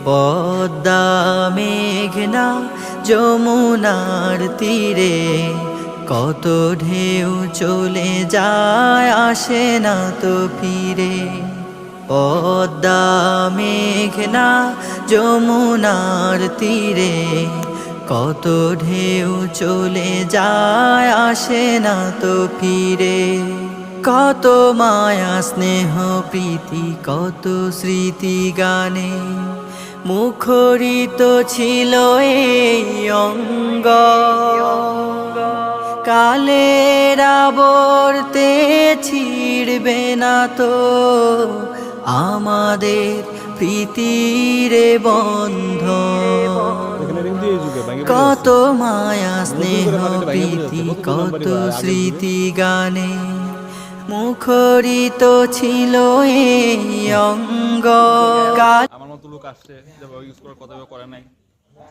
পদ্মা মেঘনা যমুনার তীরে কত ঢেউ চলে যায় আসে না তো ফিরে। পদ্মা মেঘনা যমুনার তীরে কত ঢেউ চলে যায় আসে না তো ফিরে। কত মায়া স্নেহ প্রীতি কত স্মৃতি গানে মুখরিত ছিল এই অঙ্গ। কালের আবর্তে ছিড়বে না তো আমাদের প্রীতির বন্ধন। কত মায়া স্নেহ প্রীতি কত স্মৃতি গানে মুখরিত ছিল এই অঙ্গ। আমার মতো লোক আসছে ইউজ করার কথা করে নাই।